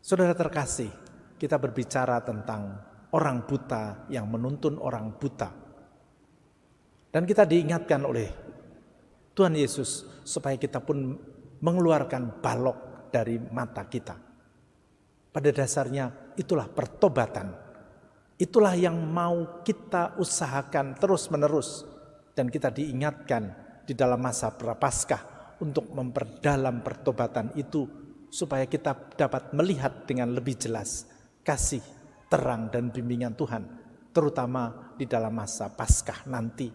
Saudara terkasih, kita berbicara tentang orang buta yang menuntun orang buta. Dan kita diingatkan oleh Tuhan Yesus supaya kita pun mengeluarkan balok dari mata kita. Pada dasarnya itulah pertobatan. Itulah yang mau kita usahakan terus-menerus. Dan kita diingatkan di dalam masa Prapaskah untuk memperdalam pertobatan itu supaya kita dapat melihat dengan lebih jelas kasih, terang dan bimbingan Tuhan, terutama di dalam masa Paskah nanti.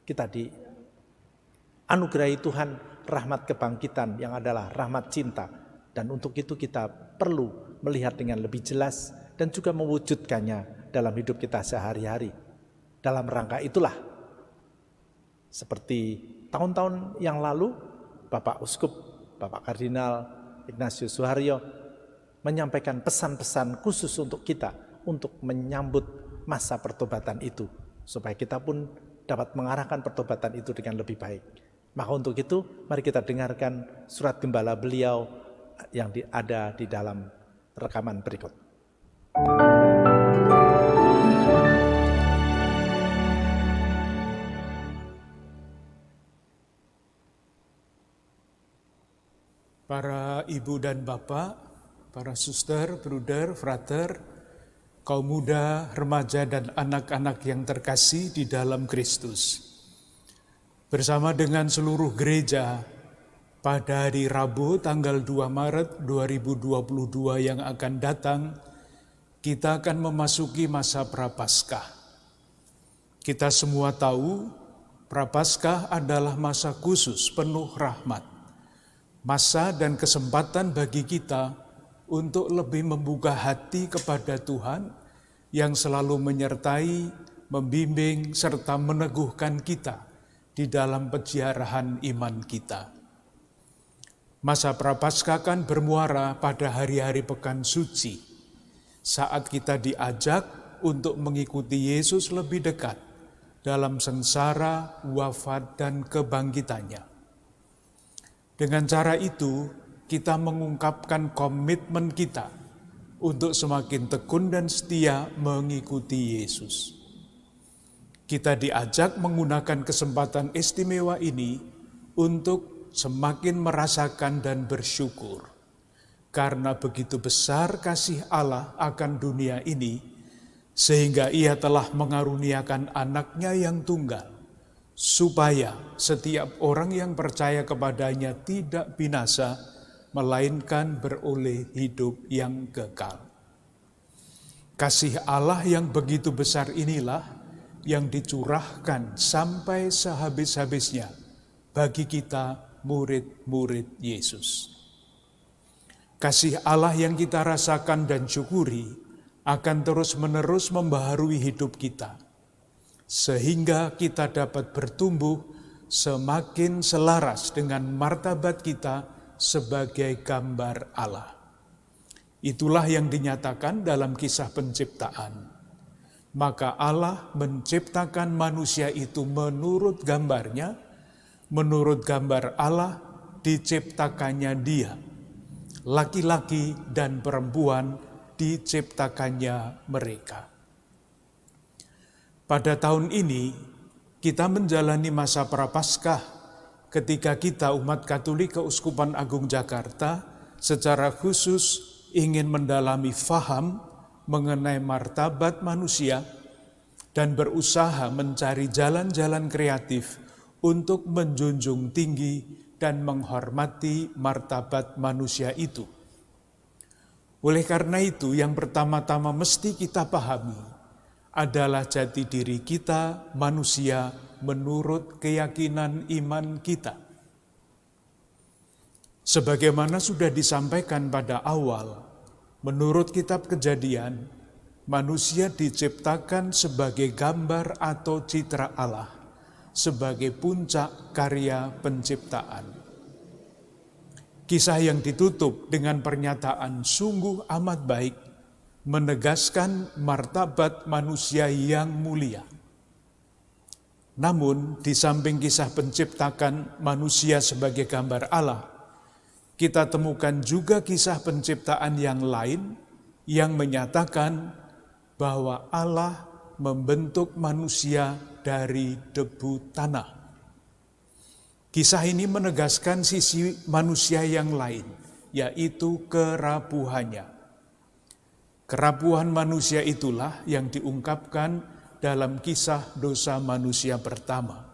Kita dianugerahi Tuhan rahmat kebangkitan yang adalah rahmat cinta, dan untuk itu kita perlu melihat dengan lebih jelas dan juga mewujudkannya dalam hidup kita sehari-hari. Dalam rangka itulah, seperti tahun-tahun yang lalu, Bapak Uskup, Bapak Kardinal Ignatius Suharyo menyampaikan pesan-pesan khusus untuk kita untuk menyambut masa pertobatan itu, supaya kita pun dapat mengarahkan pertobatan itu dengan lebih baik. Maka untuk itu mari kita dengarkan surat gembala beliau yang ada di dalam rekaman berikut. Para ibu dan bapak, para suster, bruder, frater, kaum muda, remaja, dan anak-anak yang terkasih di dalam Kristus. Bersama dengan seluruh gereja, pada hari Rabu tanggal 2 Maret 2022 yang akan datang, kita akan memasuki masa Prapaskah. Kita semua tahu, Prapaskah adalah masa khusus penuh rahmat. Masa dan kesempatan bagi kita untuk lebih membuka hati kepada Tuhan yang selalu menyertai, membimbing, serta meneguhkan kita di dalam peziarahan iman kita. Masa Prapaskah kan bermuara pada hari-hari Pekan Suci, saat kita diajak untuk mengikuti Yesus lebih dekat dalam sengsara, wafat, dan kebangkitannya. Dengan cara itu, kita mengungkapkan komitmen kita untuk semakin tekun dan setia mengikuti Yesus. Kita diajak menggunakan kesempatan istimewa ini untuk semakin merasakan dan bersyukur. Karena begitu besar kasih Allah akan dunia ini, sehingga Ia telah mengaruniakan anaknya yang tunggal, supaya setiap orang yang percaya kepadanya tidak binasa, melainkan beroleh hidup yang kekal. Kasih Allah yang begitu besar inilah yang dicurahkan sampai sehabis-habisnya bagi kita murid-murid Yesus. Kasih Allah yang kita rasakan dan syukuri akan terus-menerus membaharui hidup kita, sehingga kita dapat bertumbuh semakin selaras dengan martabat kita sebagai gambar Allah. Itulah yang dinyatakan dalam kisah penciptaan. Maka Allah menciptakan manusia itu menurut gambarnya, menurut gambar Allah diciptakannya dia. Laki-laki dan perempuan diciptakannya mereka. Pada tahun ini, kita menjalani masa Prapaskah ketika kita umat Katolik Keuskupan Agung Jakarta secara khusus ingin mendalami faham mengenai martabat manusia dan berusaha mencari jalan-jalan kreatif untuk menjunjung tinggi dan menghormati martabat manusia itu. Oleh karena itu, yang pertama-tama mesti kita pahami adalah jati diri kita manusia menurut keyakinan iman kita. Sebagaimana sudah disampaikan pada awal, menurut kitab Kejadian, manusia diciptakan sebagai gambar atau citra Allah, sebagai puncak karya penciptaan. Kisah yang ditutup dengan pernyataan sungguh amat baik menegaskan martabat manusia yang mulia. Namun, di samping kisah penciptakan manusia sebagai gambar Allah, kita temukan juga kisah penciptaan yang lain yang menyatakan bahwa Allah membentuk manusia dari debu tanah. Kisah ini menegaskan sisi manusia yang lain, yaitu kerapuhannya. Kerapuhan manusia itulah yang diungkapkan dalam kisah dosa manusia pertama.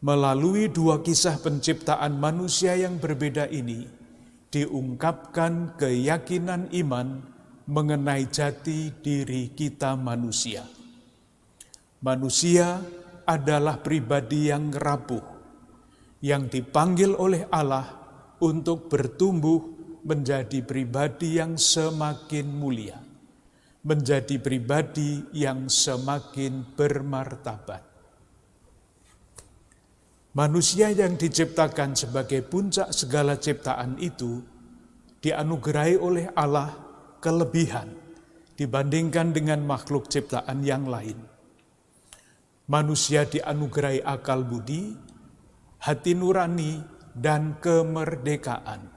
Melalui dua kisah penciptaan manusia yang berbeda ini, diungkapkan keyakinan iman mengenai jati diri kita manusia. Manusia adalah pribadi yang rapuh, yang dipanggil oleh Allah untuk bertumbuh menjadi pribadi yang semakin mulia, menjadi pribadi yang semakin bermartabat. Manusia yang diciptakan sebagai puncak segala ciptaan itu dianugerahi oleh Allah kelebihan dibandingkan dengan makhluk ciptaan yang lain. Manusia dianugerahi akal budi, hati nurani, dan kemerdekaan.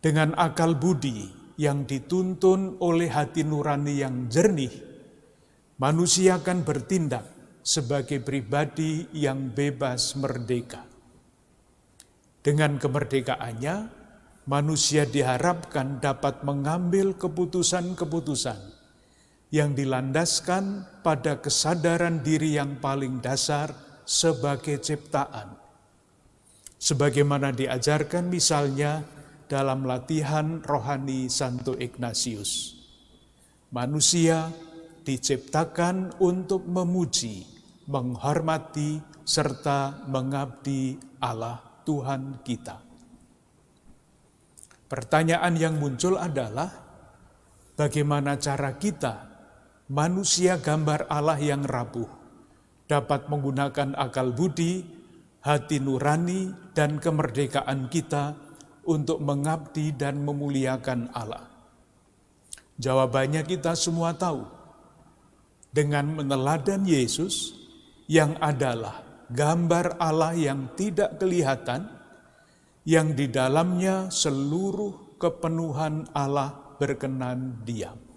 Dengan akal budi yang dituntun oleh hati nurani yang jernih, manusia akan bertindak sebagai pribadi yang bebas merdeka. Dengan kemerdekaannya, manusia diharapkan dapat mengambil keputusan-keputusan yang dilandaskan pada kesadaran diri yang paling dasar sebagai ciptaan. Sebagaimana diajarkan misalnya dalam latihan rohani Santo Ignatius. Manusia diciptakan untuk memuji, menghormati, serta mengabdi Allah Tuhan kita. Pertanyaan yang muncul adalah, bagaimana cara kita, manusia gambar Allah yang rapuh, dapat menggunakan akal budi, hati nurani, dan kemerdekaan kita untuk mengabdi dan memuliakan Allah? Jawabannya kita semua tahu. Dengan meneladani Yesus, yang adalah gambar Allah yang tidak kelihatan, yang di dalamnya seluruh kepenuhan Allah berkenan diam.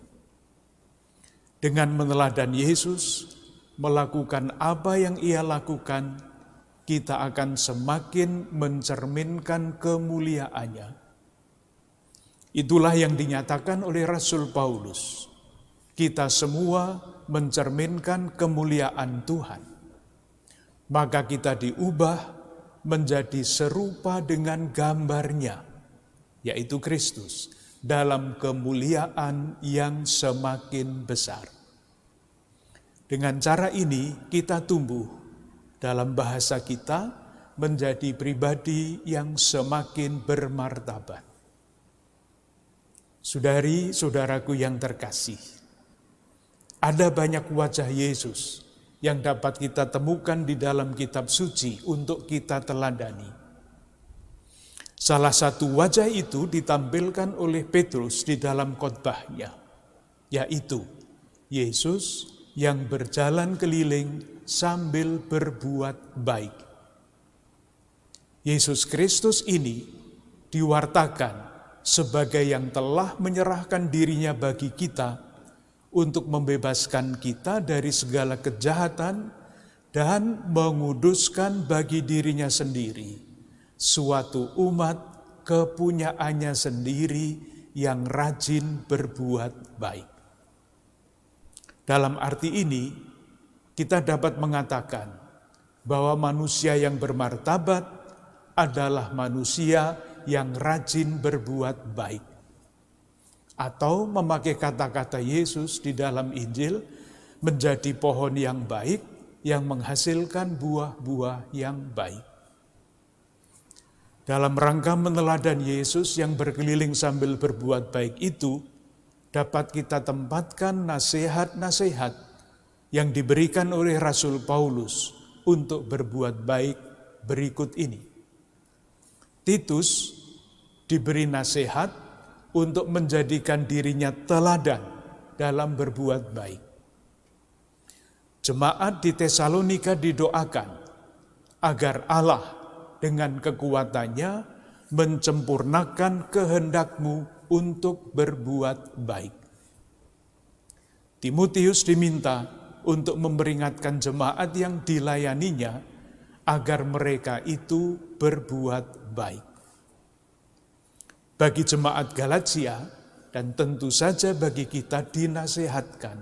Dengan meneladani Yesus, melakukan apa yang Ia lakukan, kita akan semakin mencerminkan kemuliaannya. Itulah yang dinyatakan oleh Rasul Paulus. Kita semua mencerminkan kemuliaan Tuhan. Maka kita diubah menjadi serupa dengan gambarnya, yaitu Kristus, dalam kemuliaan yang semakin besar. Dengan cara ini kita tumbuh dalam bahasa kita menjadi pribadi yang semakin bermartabat. Saudari-saudaraku yang terkasih, ada banyak wajah Yesus yang dapat kita temukan di dalam kitab suci untuk kita teladani. Salah satu wajah itu ditampilkan oleh Petrus di dalam khotbahnya, yaitu Yesus yang berjalan keliling sambil berbuat baik. Yesus Kristus ini diwartakan sebagai yang telah menyerahkan dirinya bagi kita untuk membebaskan kita dari segala kejahatan dan menguduskan bagi dirinya sendiri suatu umat kepunyaannya sendiri yang rajin berbuat baik. Dalam arti ini, kita dapat mengatakan bahwa manusia yang bermartabat adalah manusia yang rajin berbuat baik. Atau memakai kata-kata Yesus di dalam Injil, menjadi pohon yang baik yang menghasilkan buah-buah yang baik. Dalam rangka meneladani Yesus yang berkeliling sambil berbuat baik itu, dapat kita tempatkan nasihat-nasihat yang diberikan oleh Rasul Paulus untuk berbuat baik berikut ini. Titus diberi nasihat untuk menjadikan dirinya teladan dalam berbuat baik. Jemaat di Tesalonika didoakan agar Allah dengan kekuatannya mencempurnakan kehendak-Mu untuk berbuat baik. Timotius diminta untuk memperingatkan jemaat yang dilayaninya agar mereka itu berbuat baik. Bagi jemaat Galatia dan tentu saja bagi kita dinasihatkan,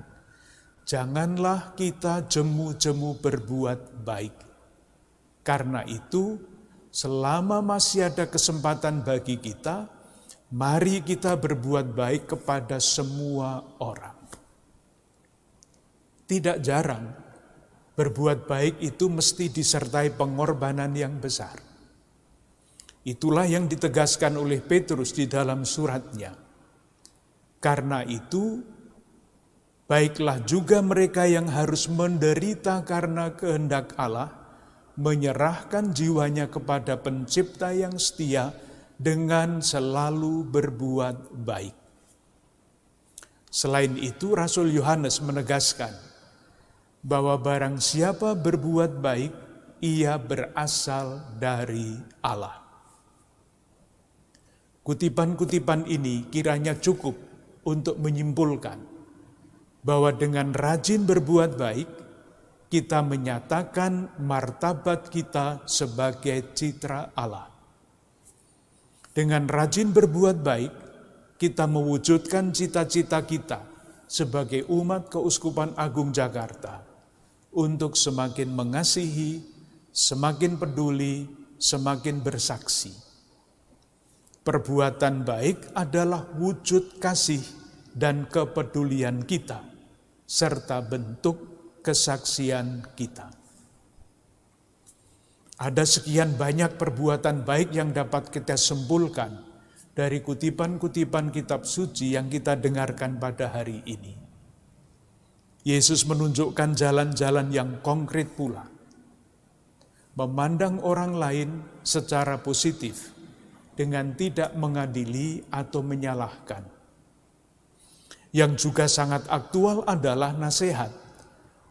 janganlah kita jemu-jemu berbuat baik. Karena itu, selama masih ada kesempatan bagi kita, mari kita berbuat baik kepada semua orang. Tidak jarang, berbuat baik itu mesti disertai pengorbanan yang besar. Itulah yang ditegaskan oleh Petrus di dalam suratnya. Karena itu, baiklah juga mereka yang harus menderita karena kehendak Allah, menyerahkan jiwanya kepada Pencipta yang setia dengan selalu berbuat baik. Selain itu, Rasul Yohanes menegaskan bahwa barang siapa berbuat baik, ia berasal dari Allah. Kutipan-kutipan ini kiranya cukup untuk menyimpulkan bahwa dengan rajin berbuat baik, kita menyatakan martabat kita sebagai citra Allah. Dengan rajin berbuat baik, kita mewujudkan cita-cita kita sebagai umat Keuskupan Agung Jakarta untuk semakin mengasihi, semakin peduli, semakin bersaksi. Perbuatan baik adalah wujud kasih dan kepedulian kita, serta bentuk kesaksian kita. Ada sekian banyak perbuatan baik yang dapat kita simpulkan dari kutipan-kutipan kitab suci yang kita dengarkan pada hari ini. Yesus menunjukkan jalan-jalan yang konkret pula. Memandang orang lain secara positif, dengan tidak mengadili atau menyalahkan. Yang juga sangat aktual adalah nasihat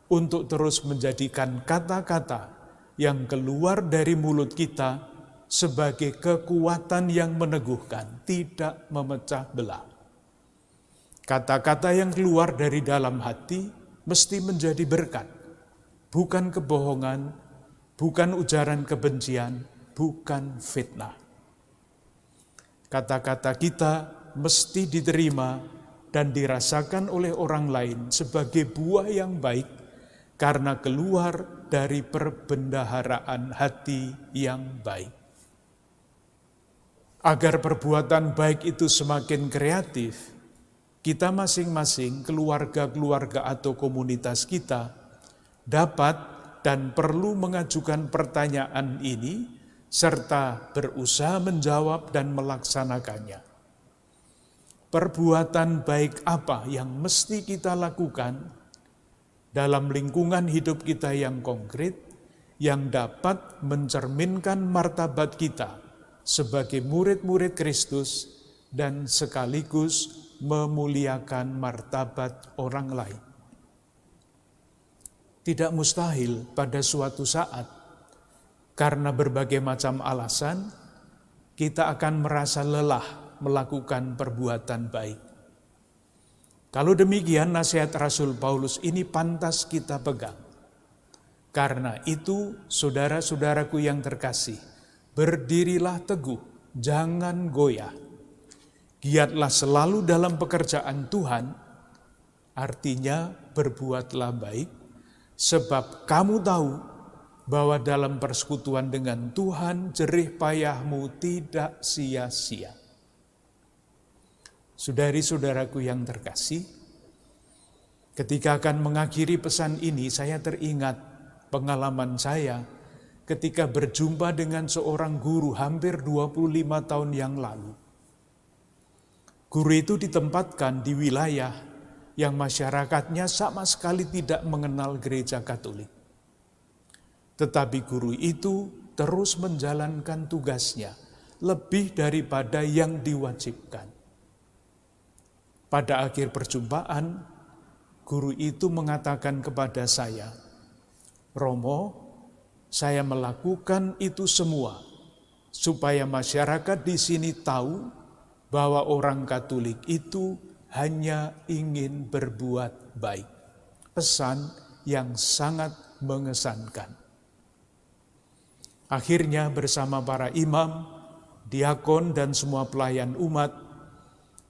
untuk terus menjadikan kata-kata yang keluar dari mulut kita sebagai kekuatan yang meneguhkan, tidak memecah belah. Kata-kata yang keluar dari dalam hati mesti menjadi berkat, bukan kebohongan, bukan ujaran kebencian, bukan fitnah. Kata-kata kita mesti diterima dan dirasakan oleh orang lain sebagai buah yang baik karena keluar dari perbendaharaan hati yang baik. Agar perbuatan baik itu semakin kreatif, kita masing-masing, keluarga-keluarga atau komunitas kita, dapat dan perlu mengajukan pertanyaan ini serta berusaha menjawab dan melaksanakannya. Perbuatan baik apa yang mesti kita lakukan dalam lingkungan hidup kita yang konkret, yang dapat mencerminkan martabat kita sebagai murid-murid Kristus dan sekaligus memuliakan martabat orang lain. Tidak mustahil pada suatu saat, karena berbagai macam alasan, kita akan merasa lelah melakukan perbuatan baik. Kalau demikian, nasihat Rasul Paulus ini pantas kita pegang. Karena itu, saudara-saudaraku yang terkasih, berdirilah teguh, jangan goyah. Giatlah selalu dalam pekerjaan Tuhan, artinya berbuatlah baik, sebab kamu tahu bahwa dalam persekutuan dengan Tuhan jerih payahmu tidak sia-sia. Saudari-saudaraku yang terkasih, ketika akan mengakhiri pesan ini, saya teringat pengalaman saya ketika berjumpa dengan seorang guru hampir 25 tahun yang lalu. Guru itu ditempatkan di wilayah yang masyarakatnya sama sekali tidak mengenal gereja Katolik. Tetapi guru itu terus menjalankan tugasnya lebih daripada yang diwajibkan. Pada akhir perjumpaan, guru itu mengatakan kepada saya, "Romo, saya melakukan itu semua supaya masyarakat di sini tahu bahwa orang Katolik itu hanya ingin berbuat baik. Pesan yang sangat mengesankan. Akhirnya bersama para imam, diakon, dan semua pelayan umat,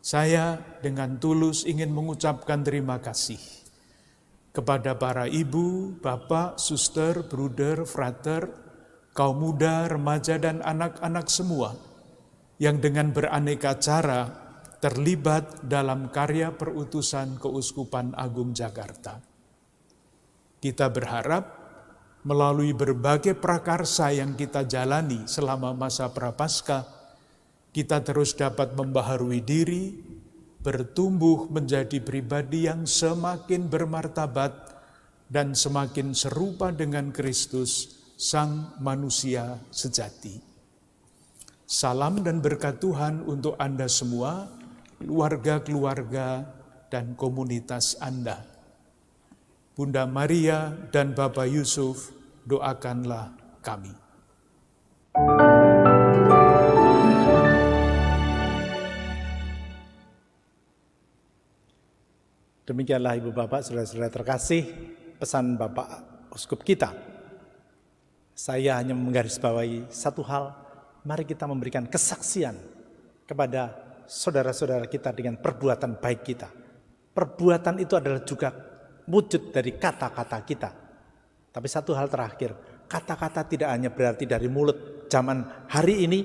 saya dengan tulus ingin mengucapkan terima kasih kepada para ibu, bapak, suster, bruder, frater, kaum muda, remaja, dan anak-anak semua yang dengan beraneka cara terlibat dalam karya perutusan Keuskupan Agung Jakarta. Kita berharap melalui berbagai prakarsa yang kita jalani selama masa Prapaskah, kita terus dapat membaharui diri, bertumbuh menjadi pribadi yang semakin bermartabat dan semakin serupa dengan Kristus, Sang Manusia sejati. Salam dan berkat Tuhan untuk Anda semua, keluarga-keluarga, dan komunitas Anda. Bunda Maria dan Bapak Yusuf, doakanlah kami. Demikianlah Ibu Bapak, saudara-saudara terkasih, pesan Bapak Uskup kita. Saya hanya menggarisbawahi satu hal, mari kita memberikan kesaksian kepada saudara-saudara kita dengan perbuatan baik kita. Perbuatan itu adalah juga wujud dari kata-kata kita. Tapi satu hal terakhir, kata-kata tidak hanya berarti dari mulut. Zaman hari ini,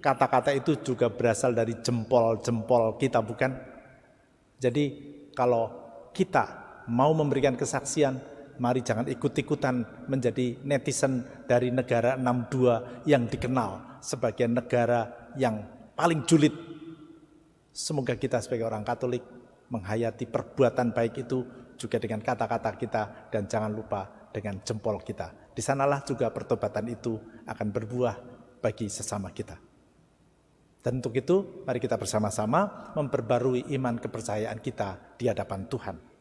kata-kata itu juga berasal dari jempol-jempol kita, bukan? Jadi kalau kita mau memberikan kesaksian, mari jangan ikut-ikutan menjadi netizen dari negara 62 yang dikenal sebagai negara yang paling julid. Semoga kita sebagai orang Katolik menghayati perbuatan baik itu juga dengan kata-kata kita dan jangan lupa dengan jempol kita. Di sanalah juga pertobatan itu akan berbuah bagi sesama kita. Dan untuk itu, mari kita bersama-sama memperbarui iman kepercayaan kita di hadapan Tuhan.